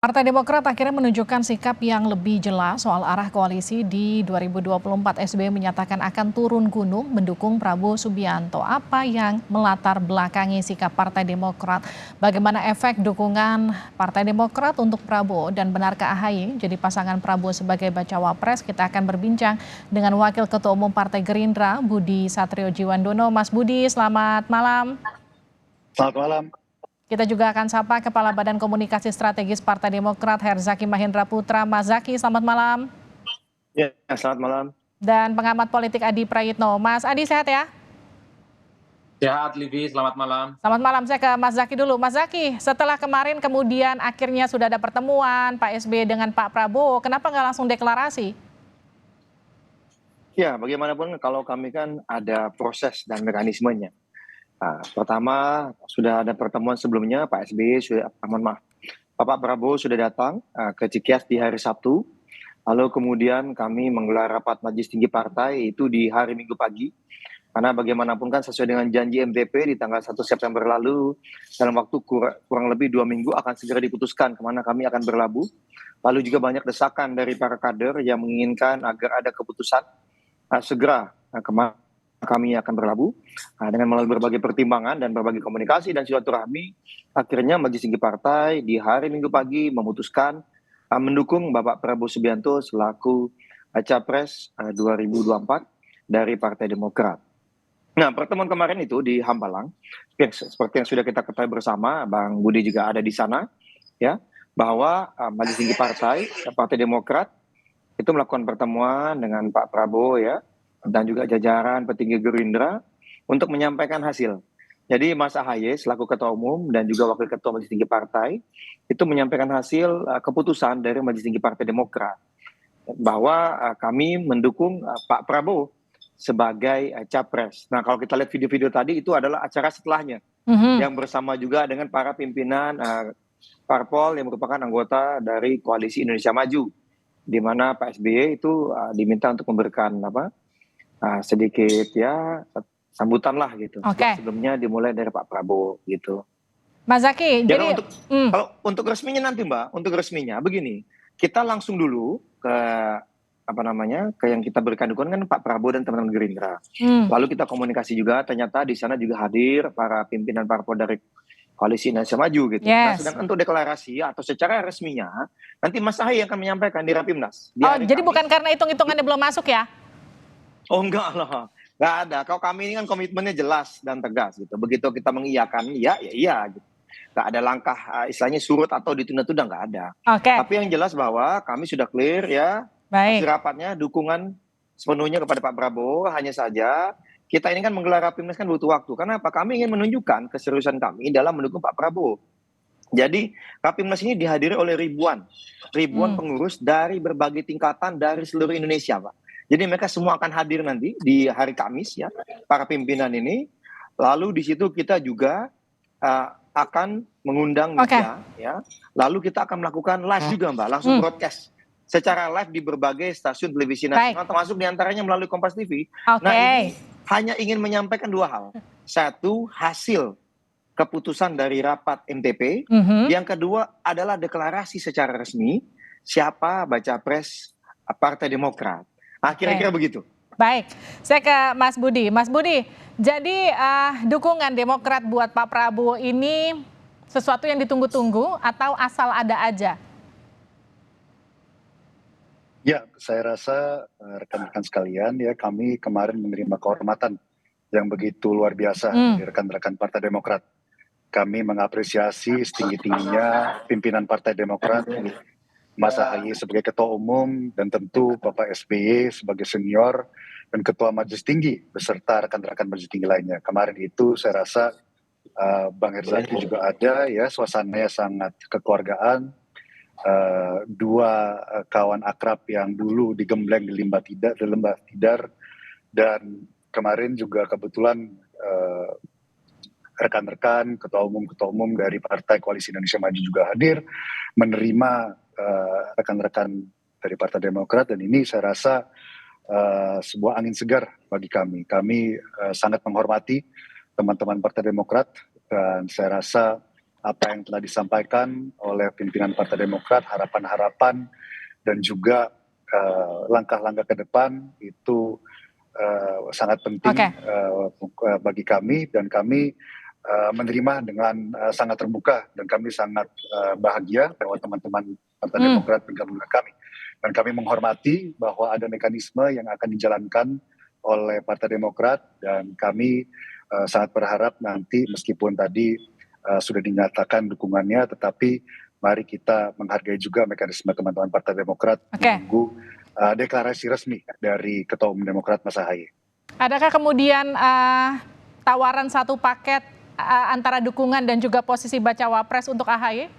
Partai Demokrat akhirnya menunjukkan sikap yang lebih jelas soal arah koalisi di 2024. SBY menyatakan akan turun gunung mendukung Prabowo Subianto. Apa yang melatar belakangi sikap Partai Demokrat? Bagaimana efek dukungan Partai Demokrat untuk Prabowo dan benarkah AHY jadi pasangan Prabowo sebagai bacawa pres? Kita akan berbincang dengan Wakil Ketua Umum Partai Gerindra, Budi Satrio Jiwandono. Mas Budi, selamat malam. Selamat malam. Kita juga akan sapa Kepala Badan Komunikasi Strategis Partai Demokrat Herzaki Mahendra Putra. Mas Zaki, selamat malam. Ya, selamat malam. Dan pengamat politik Adi Prayitno. Mas Adi, sehat ya? Sehat, Livi. Selamat malam. Selamat malam. Saya ke Mas Zaki dulu. Mas Zaki, setelah kemarin kemudian akhirnya sudah ada pertemuan Pak SBY dengan Pak Prabowo, kenapa nggak langsung deklarasi? Ya, bagaimanapun kalau kami kan ada proses dan mekanismenya. Pertama, sudah ada pertemuan sebelumnya, Pak SBY Bapak Prabowo sudah datang ke Cikeas di hari Sabtu. Lalu kemudian kami menggelar rapat Majelis Tinggi Partai itu di hari Minggu pagi. Karena bagaimanapun kan sesuai dengan janji MTP di tanggal 1 September lalu, dalam waktu kurang lebih 2 minggu akan segera diputuskan kemana kami akan berlabuh. Lalu juga banyak desakan dari para kader yang menginginkan agar ada keputusan segera kemana kami akan berlabuh. Dengan melalui berbagai pertimbangan dan berbagai komunikasi dan silaturahmi, akhirnya Majelis Tinggi Partai di hari Minggu pagi memutuskan mendukung Bapak Prabowo Subianto selaku Capres 2024 dari Partai Demokrat. Nah, pertemuan kemarin itu di Hambalang, seperti yang sudah kita ketahui bersama, Bang Budi juga ada di sana, ya, bahwa Majelis Tinggi Partai Demokrat itu melakukan pertemuan dengan Pak Prabowo, ya, dan juga jajaran petinggi Gerindra untuk menyampaikan hasil. Jadi Mas AHY selaku Ketua Umum dan juga Wakil Ketua Majelis Tinggi Partai itu menyampaikan hasil keputusan dari Majelis Tinggi Partai Demokrat bahwa kami mendukung Pak Prabowo sebagai capres. Nah, kalau kita lihat video-video tadi itu adalah acara setelahnya yang bersama juga dengan para pimpinan parpol yang merupakan anggota dari Koalisi Indonesia Maju, di mana Pak SBY itu diminta untuk memberikan sedikit ya sambutan lah gitu. Sebelumnya dimulai dari Pak Prabowo gitu. Mas Zaki, Ya, jadi kalau untuk resminya nanti Mbak, untuk resminya begini, kita langsung dulu ke ke yang kita berikan dukungan kan Pak Prabowo dan teman-teman Gerindra. Lalu kita komunikasi juga, ternyata di sana juga hadir para pimpinan parpol dari Koalisi Indonesia Maju gitu. Nah, sedangkan untuk deklarasi atau secara resminya nanti Mas AHY akan menyampaikan di Rapimnas. Jadi bukan karena hitung-hitungannya belum masuk ya? Oh, enggak lah, enggak ada. Kalau kami ini kan komitmennya jelas dan tegas gitu. Begitu kita mengiyakan, ya iya gitu. Enggak ada langkah istilahnya surut atau ditunda-tunda, enggak ada. Tapi yang jelas bahwa kami sudah clear ya. Hasil rapatnya dukungan sepenuhnya kepada Pak Prabowo. Hanya saja kita ini kan menggelar Rapimnas kan butuh waktu. Karena apa? Kami ingin menunjukkan keseriusan kami dalam mendukung Pak Prabowo. Jadi Rapimnas ini dihadiri oleh ribuan pengurus dari berbagai tingkatan dari seluruh Indonesia, Pak. Jadi mereka semua akan hadir nanti di hari Kamis ya, para pimpinan ini. Lalu di situ kita juga akan mengundang media ya. Lalu kita akan melakukan live juga Mbak, langsung broadcast secara live di berbagai stasiun televisi nasional, termasuk diantaranya melalui Kompas TV. Nah, ini hanya ingin menyampaikan dua hal. Satu, hasil keputusan dari rapat MTP. Yang kedua adalah deklarasi secara resmi siapa baca pres Partai Demokrat. Kira-kira begitu. Baik, saya ke Mas Budi. Mas Budi, jadi dukungan Demokrat buat Pak Prabowo ini sesuatu yang ditunggu-tunggu atau asal ada aja? Ya, saya rasa rekan-rekan sekalian ya, kami kemarin menerima kehormatan yang begitu luar biasa dari rekan-rekan Partai Demokrat. Kami mengapresiasi setinggi-tingginya pimpinan Partai Demokrat, Mas AHY sebagai Ketua Umum, dan tentu Bapak SBY sebagai senior dan Ketua Majelis Tinggi beserta rekan-rekan Majelis Tinggi lainnya. Kemarin itu saya rasa Bang Herzaki juga ada ya, suasananya sangat kekeluargaan. Dua kawan akrab yang dulu digembleng di Lembah Tidar, dan kemarin juga kebetulan rekan-rekan ketua umum dari Partai Koalisi Indonesia Maju juga hadir menerima rekan-rekan dari Partai Demokrat, dan ini saya rasa sebuah angin segar bagi kami. Kami sangat menghormati teman-teman Partai Demokrat, dan saya rasa apa yang telah disampaikan oleh pimpinan Partai Demokrat, harapan-harapan dan juga langkah-langkah ke depan itu sangat penting bagi kami, dan kami menerima dengan sangat terbuka, dan kami sangat bahagia bahwa teman-teman Partai Demokrat bergabung dengan kami, dan kami menghormati bahwa ada mekanisme yang akan dijalankan oleh Partai Demokrat, dan kami sangat berharap nanti meskipun tadi sudah dinyatakan dukungannya, tetapi mari kita menghargai juga mekanisme teman-teman Partai Demokrat menunggu deklarasi resmi dari Ketua Umum Demokrat Mas Ahaye. Adakah kemudian tawaran satu paket antara dukungan dan juga posisi bacawa pres untuk Ahaye?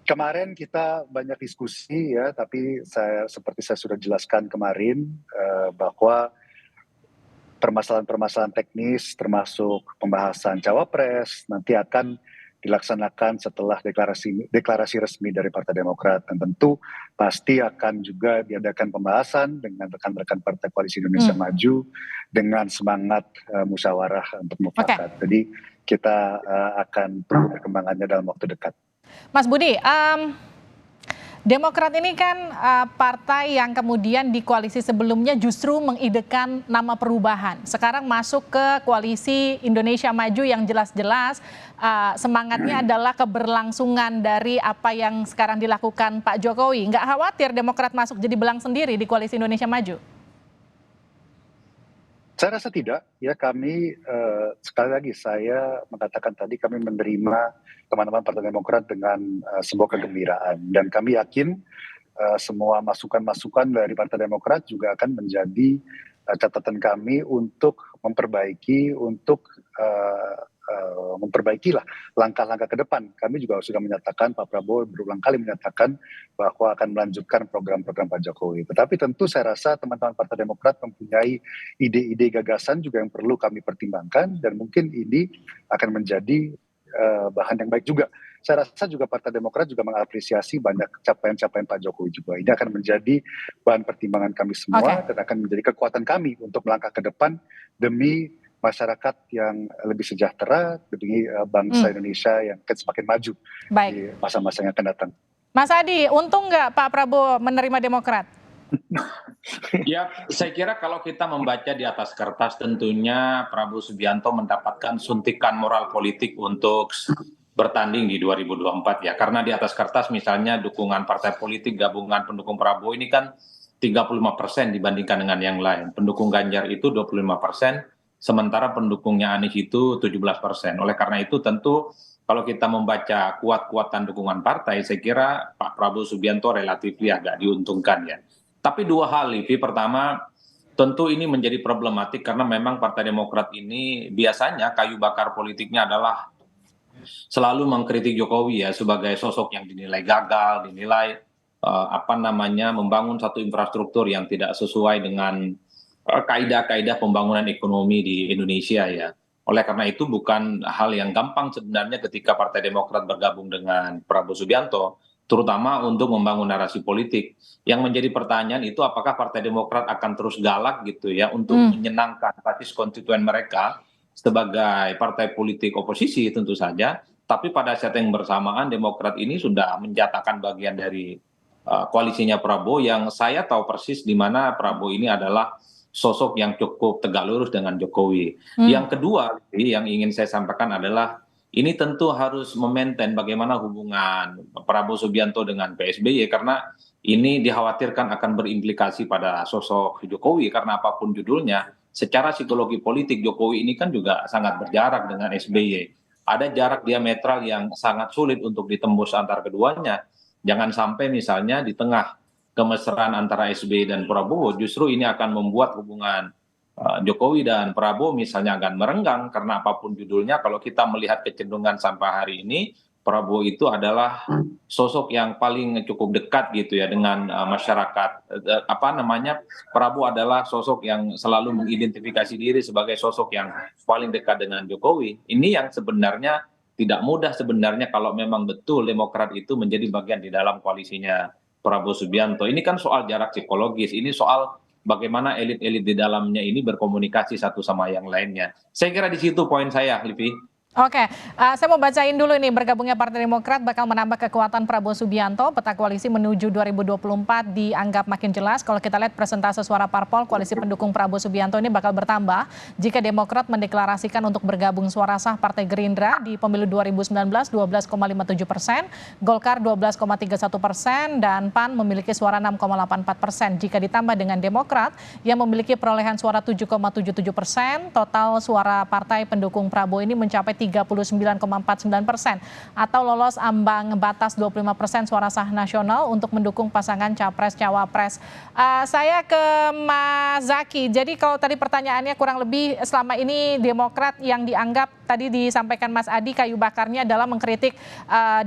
Kemarin kita banyak diskusi ya, tapi seperti saya sudah jelaskan kemarin bahwa permasalahan-permasalahan teknis termasuk pembahasan cawapres nanti akan dilaksanakan setelah deklarasi resmi dari Partai Demokrat, dan tentu pasti akan juga diadakan pembahasan dengan rekan-rekan Partai Koalisi Indonesia Maju dengan semangat musyawarah untuk mufakat. Jadi kita akan tunggu perkembangannya dalam waktu dekat. Mas Budi, Demokrat ini kan partai yang kemudian di koalisi sebelumnya justru mengidekan nama perubahan. Sekarang masuk ke koalisi Indonesia Maju yang jelas-jelas semangatnya adalah keberlangsungan dari apa yang sekarang dilakukan Pak Jokowi. Nggak khawatir Demokrat masuk jadi belang sendiri di koalisi Indonesia Maju? Saya rasa tidak, ya. Kami sekali lagi saya mengatakan tadi kami menerima teman-teman Partai Demokrat dengan sebuah kegembiraan, dan kami yakin semua masukan-masukan dari Partai Demokrat juga akan menjadi catatan kami untuk memperbaiki, memperbaikilah langkah-langkah ke depan. Kami juga sudah menyatakan, Pak Prabowo berulang kali menyatakan bahwa akan melanjutkan program-program Pak Jokowi. Tetapi tentu saya rasa teman-teman Partai Demokrat mempunyai ide-ide gagasan juga yang perlu kami pertimbangkan, dan mungkin ini akan menjadi bahan yang baik juga. Saya rasa juga Partai Demokrat juga mengapresiasi banyak capaian-capaian Pak Jokowi juga. Ini akan menjadi bahan pertimbangan kami semua dan akan menjadi kekuatan kami untuk melangkah ke depan demi masyarakat yang lebih sejahtera, demi bangsa Indonesia yang akan semakin maju di masa-masa yang akan datang. Mas Adi, untung nggak Pak Prabowo menerima Demokrat? Ya, saya kira kalau kita membaca di atas kertas, tentunya Prabowo Subianto mendapatkan suntikan moral politik untuk bertanding di 2024 ya. Karena di atas kertas misalnya dukungan partai politik gabungan pendukung Prabowo ini kan 35% dibandingkan dengan yang lain. Pendukung Ganjar itu 25%, sementara pendukungnya Anies itu 17%. Oleh karena itu tentu kalau kita membaca kuat-kuatan dukungan partai, saya kira Pak Prabowo Subianto relatif agak diuntungkan ya. Tapi dua hal, Livi. Pertama, tentu ini menjadi problematik karena memang Partai Demokrat ini biasanya kayu bakar politiknya adalah selalu mengkritik Jokowi ya sebagai sosok yang dinilai gagal, dinilai membangun satu infrastruktur yang tidak sesuai dengan kaidah-kaidah pembangunan ekonomi di Indonesia ya. Oleh karena itu bukan hal yang gampang sebenarnya ketika Partai Demokrat bergabung dengan Prabowo Subianto, terutama untuk membangun narasi politik. Yang menjadi pertanyaan itu apakah Partai Demokrat akan terus galak gitu ya untuk menyenangkan basis konstituen mereka sebagai partai politik oposisi tentu saja, tapi pada saat yang bersamaan Demokrat ini sudah menjatakan bagian dari koalisinya Prabowo yang saya tahu persis di mana Prabowo ini adalah sosok yang cukup tegak lurus dengan Jokowi. Yang kedua yang ingin saya sampaikan adalah ini tentu harus memaintain bagaimana hubungan Prabowo Subianto dengan PSBY karena ini dikhawatirkan akan berimplikasi pada sosok Jokowi karena apapun judulnya, secara psikologi politik Jokowi ini kan juga sangat berjarak dengan SBY. Ada jarak diametral yang sangat sulit untuk ditembus antar keduanya. Jangan sampai misalnya di tengah kemesraan antara SBY dan Prabowo justru ini akan membuat hubungan Jokowi dan Prabowo misalnya akan merenggang karena apapun judulnya kalau kita melihat kecenderungan sampai hari ini Prabowo itu adalah sosok yang paling cukup dekat gitu ya dengan masyarakat. Prabowo adalah sosok yang selalu mengidentifikasi diri sebagai sosok yang paling dekat dengan Jokowi. Ini yang sebenarnya tidak mudah sebenarnya kalau memang betul Demokrat itu menjadi bagian di dalam koalisinya Prabowo Subianto. Ini kan soal jarak psikologis, ini soal bagaimana elit-elit di dalamnya ini berkomunikasi satu sama yang lainnya. Saya kira di situ poin saya, Livi. Oke, saya mau bacain dulu nih, bergabungnya Partai Demokrat bakal menambah kekuatan Prabowo Subianto. Peta koalisi menuju 2024 dianggap makin jelas. Kalau kita lihat presentase suara parpol, koalisi pendukung Prabowo Subianto ini bakal bertambah jika Demokrat mendeklarasikan untuk bergabung suara sah Partai Gerindra di pemilu 2019 12,57%, Golkar 12,31%, dan PAN memiliki suara 6,84%. Jika ditambah dengan Demokrat yang memiliki perolehan suara 7,77%, total suara partai pendukung Prabowo ini mencapai 39,49% atau lolos ambang batas 25% suara sah nasional untuk mendukung pasangan Capres-Cawapres. Saya ke Mas Zaky. Jadi kalau tadi pertanyaannya kurang lebih selama ini Demokrat yang dianggap tadi disampaikan Mas Adi kayu bakarnya adalah mengkritik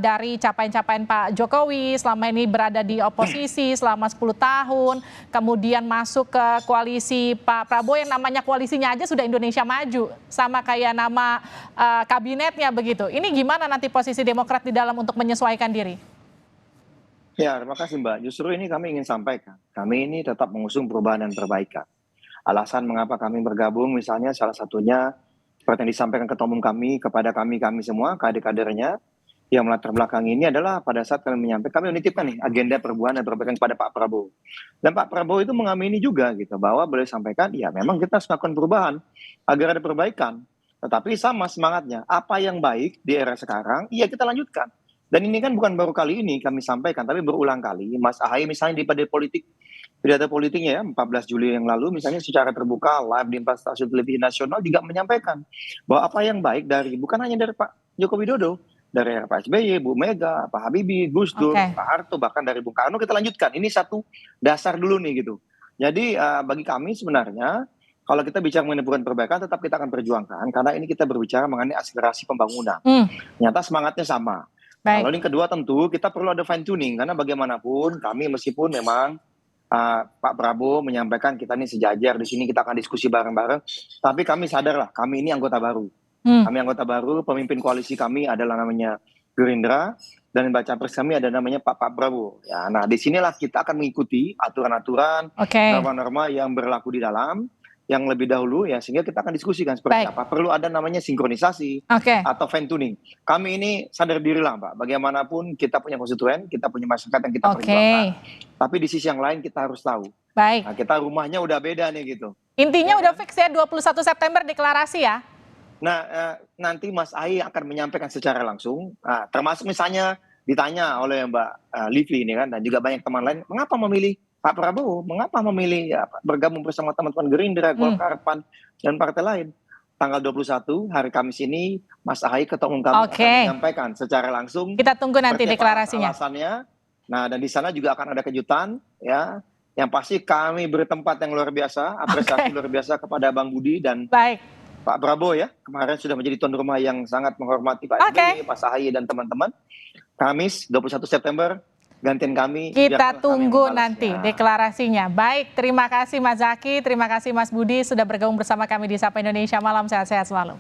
dari capaian-capaian Pak Jokowi selama ini berada di oposisi selama 10 tahun, kemudian masuk ke koalisi Pak Prabowo yang namanya koalisinya aja sudah Indonesia Maju, sama kayak nama kabinetnya begitu. Ini gimana nanti posisi Demokrat di dalam untuk menyesuaikan diri? Ya, terima kasih Mbak. Justru ini kami ingin sampaikan, kami ini tetap mengusung perubahan dan perbaikan. Alasan mengapa kami bergabung misalnya salah satunya seperti yang disampaikan Ketua Umum kami kepada kami semua, kader-kadernya yang melatar belakang ini adalah pada saat kami menyampaikan, kami menitipkan nih agenda perubahan dan perbaikan kepada Pak Prabowo. Dan Pak Prabowo itu mengamini juga gitu bahwa boleh sampaikan, ya memang kita harus melakukan perubahan agar ada perbaikan. Tetapi sama semangatnya, apa yang baik di era sekarang, iya kita lanjutkan. Dan ini kan bukan baru kali ini kami sampaikan, tapi berulang kali. Mas Ahaye misalnya di pidato politiknya ya, 14 Juli yang lalu misalnya secara terbuka, live di 4 stasiun televisi nasional juga menyampaikan bahwa apa yang baik bukan hanya dari Pak Joko Widodo, dari era Pak SBY, Bu Mega, Pak Habibie, Gus Dur, Pak Harto, bahkan dari Bung Karno kita lanjutkan. Ini satu dasar dulu nih gitu. Jadi bagi kami sebenarnya, kalau kita bicara mengenai perbaikan, tetap kita akan perjuangkan karena ini kita berbicara mengenai akselerasi pembangunan. Nyata semangatnya sama. Lalu yang kedua tentu kita perlu ada fine tuning karena bagaimanapun kami meskipun memang Pak Prabowo menyampaikan kita ini sejajar di sini kita akan diskusi bareng-bareng, tapi kami sadarlah kami ini anggota baru. Kami anggota baru, pemimpin koalisi kami adalah namanya Gerindra dan baca pres kami ada namanya Pak Prabowo. Ya, nah disinilah kita akan mengikuti aturan-aturan, norma-norma yang berlaku di dalam. Yang lebih dahulu ya sehingga kita akan diskusikan seperti apa. Perlu ada namanya sinkronisasi atau fine tuning. Kami ini sadar diri lah Mbak, bagaimanapun kita punya konstituen, kita punya masyarakat yang kita perjuangkan. Tapi di sisi yang lain kita harus tahu. Nah, kita rumahnya udah beda nih gitu. Intinya udah fix ya 21 September deklarasi ya? Nah nanti Mas Ahaye akan menyampaikan secara langsung, termasuk misalnya ditanya oleh Mbak Livy ini kan, dan juga banyak teman lain, mengapa memilih Pak Prabowo, mengapa memilih bergabung bersama teman-teman Gerindra, Golkar, PAN, dan partai lain. Tanggal 21 hari Kamis ini Mas Ahaye Ketua Umum kami akan menyampaikan secara langsung. Kita tunggu nanti deklarasinya. Alasannya. Nah dan di sana juga akan ada kejutan ya. Yang pasti kami beri tempat yang luar biasa, apresiasi luar biasa kepada Bang Budi dan Pak Prabowo ya. Kemarin sudah menjadi tuan rumah yang sangat menghormati Pak SBY, Pak Ahaye dan teman-teman. Kamis 21 September. Gantian kami. Kita tunggu nanti deklarasinya. Baik, terima kasih Mas Zaky, terima kasih Mas Budi sudah bergabung bersama kami di Sapa Indonesia Malam. Sehat-sehat selalu.